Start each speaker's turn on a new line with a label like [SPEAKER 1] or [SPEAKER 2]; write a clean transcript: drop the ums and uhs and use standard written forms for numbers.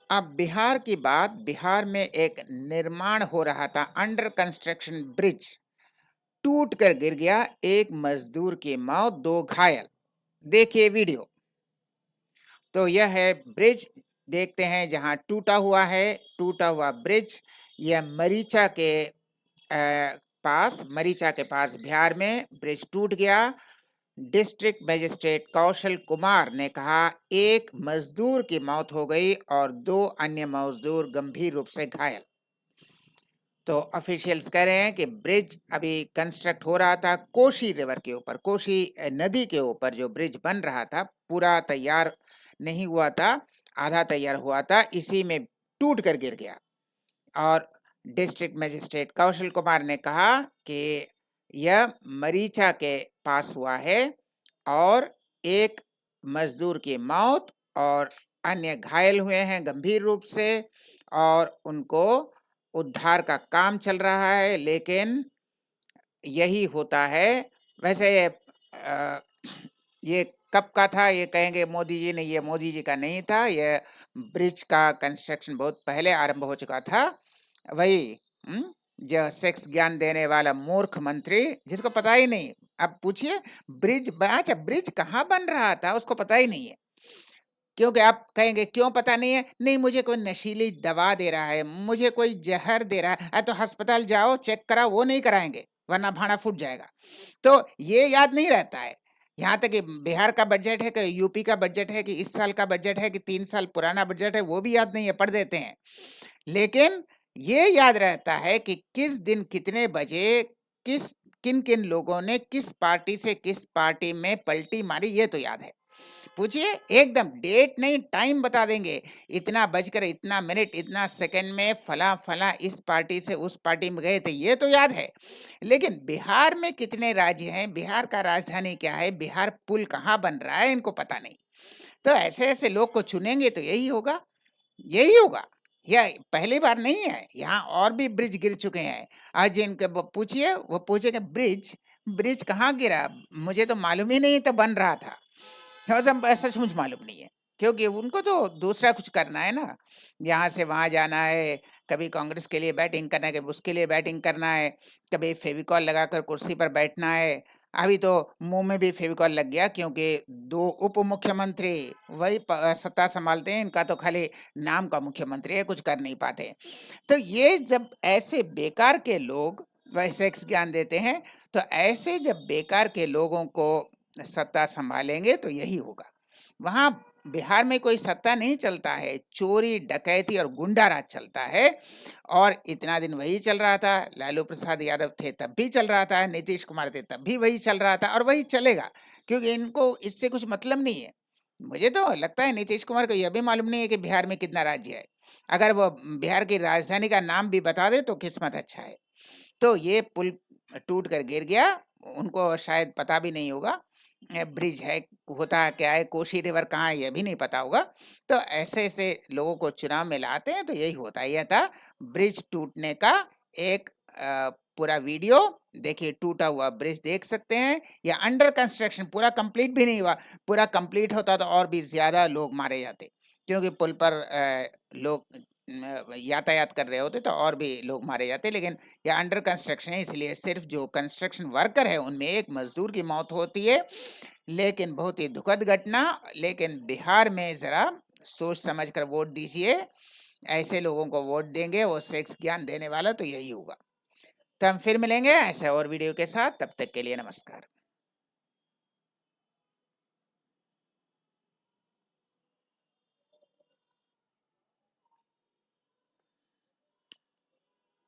[SPEAKER 1] अब बिहार की बात, बिहार में एक निर्माण हो रहा था, अंडर कंस्ट्रक्शन ब्रिज टूट कर गिर गया, एक मजदूर की मौत, 2 घायल। देखिए वीडियो। तो यह है ब्रिज, देखते हैं जहां टूटा हुआ ब्रिज। यह मरीचा के पास बिहार में ब्रिज टूट गया। डिस्ट्रिक्ट मजिस्ट्रेट कौशल कुमार ने कहा एक मजदूर की मौत हो गई और 2 अन्य मजदूर गंभीर रूप से घायल। तो ऑफिशियल्स कह रहे हैं कि ब्रिज अभी कंस्ट्रक्ट हो रहा था कोशी रिवर के ऊपर, कोशी नदी के ऊपर जो ब्रिज बन रहा था, पूरा तैयार नहीं हुआ था, आधा तैयार हुआ था, इसी में टूट कर गिर गया। और डिस्ट्रिक्ट मजिस्ट्रेट कौशल कुमार ने कहा कि यह मरीचा के पास हुआ है और एक मजदूर की मौत और अन्य घायल हुए हैं गंभीर रूप से, और उनको उद्धार का काम चल रहा है। लेकिन यही होता है। वैसे ये कब का था ये कहेंगे मोदी जी ने, ये मोदी जी का नहीं था, ये ब्रिज का कंस्ट्रक्शन बहुत पहले आरंभ हो चुका था। वही जो सेक्स ज्ञान देने वाला मूर्ख मंत्री जिसको पता ही नहीं। अब पूछिए अच्छा ब्रिज कहाँ बन रहा था उसको पता ही नहीं है। क्योंकि आप कहेंगे क्यों पता नहीं है? नहीं, मुझे कोई नशीली दवा दे रहा है, मुझे कोई ज़हर दे रहा है। तो अस्पताल जाओ, चेक कराओ, वो नहीं कराएँगे, वरना भाड़ा फूट जाएगा। तो ये याद नहीं रहता है। यहाँ तक कि बिहार का बजट है कि यूपी का बजट है कि इस साल का बजट है कि 3 साल पुराना बजट है, वो भी याद नहीं है, पढ़ देते हैं। लेकिन ये याद रहता है कि किस दिन कितने बजे किस किन-किन लोगों ने किस पार्टी से किस पार्टी में पलटी मारी, ये तो याद है। पूछिए, एकदम डेट नहीं टाइम बता देंगे। इतना बजकर इतना मिनट इतना सेकंड में फला-फला इस पार्टी से उस पार्टी में गए थे, ये तो याद है। लेकिन बिहार में कितने राज्य हैं, बिहार का राजधानी क्या है, बिहार पुल कहाँ बन रहा है, इनको पता नहीं। तो ऐसे-ऐसे लोग को चुनेंगे तो यही होगा। यह पहली बार नहीं है, यहाँ और भी ब्रिज गिर चुके हैं। आज इनके ब पूछिए, वो पूछेंगे ब्रिज, ब्रिज कहाँ गिरा? मुझे तो मालूम ही नहीं था बन रहा था। हाँ, सचमुच मालूम नहीं है, क्योंकि उनको तो दूसरा कुछ करना है ना, यहाँ से वहाँ जाना है, कभी कांग्रेस के लिए बैटिंग करना है, कभी उसके लिए बैटिंग करना है, कभी फेविकॉल लगाकर कुर्सी पर बैठना है। अभी तो मुँह में भी फेविकॉल लग गया क्योंकि 2 उप मुख्यमंत्री वही सत्ता सँभालते हैं, इनका तो खाली नाम का मुख्यमंत्री है, कुछ कर नहीं पाते। तो ये जब ऐसे बेकार के लोग वैसे ज्ञान देते हैं, तो ऐसे जब बेकार के लोगों को सत्ता सँभालेंगे तो यही होगा। वहाँ बिहार में कोई सत्ता नहीं चलता है, चोरी, डकैती और गुंडा राज चलता है, और इतना दिन वही चल रहा था। लालू प्रसाद यादव थे तब भी चल रहा था, नीतीश कुमार थे तब भी वही चल रहा था और वही चलेगा, क्योंकि इनको इससे कुछ मतलब नहीं है। मुझे तो लगता है नीतीश कुमार को यह भी मालूम नहीं है कि बिहार में कितना राज्य है। अगर वो बिहार की राजधानी का नाम भी बता दे तो किस्मत अच्छा है। तो ये पुल टूट कर गिर गया, उनको शायद पता भी नहीं होगा। ब्रिज है, होता क्या है, कोसी रिवर कहाँ है, ये भी नहीं पता होगा। तो ऐसे-ऐसे लोगों को चुनाव में लाते हैं, तो यही होता है। यह था ब्रिज टूटने का एक पूरा वीडियो। देखिए, टूटा हुआ ब्रिज देख सकते हैं। या अंडर कंस्ट्रक्शन, पूरा कंप्लीट भी नहीं हुआ। पूरा कंप्लीट होता तो और भी ज़्यादा लोग मारे जाते, क्योंकि पुल पर लोग यातायात कर रहे होते तो और भी लोग मारे जाते। लेकिन ये अंडर कंस्ट्रक्शन है, इसलिए सिर्फ जो कंस्ट्रक्शन वर्कर है उनमें एक मजदूर की मौत होती है। लेकिन बहुत ही दुखद घटना। लेकिन बिहार में जरा सोच समझ कर वोट दीजिए। ऐसे लोगों को वोट देंगे, वो सेक्स ज्ञान देने वाला, तो यही होगा। तो हम फिर मिलेंगे ऐसे और वीडियो के साथ, तब तक के लिए नमस्कार।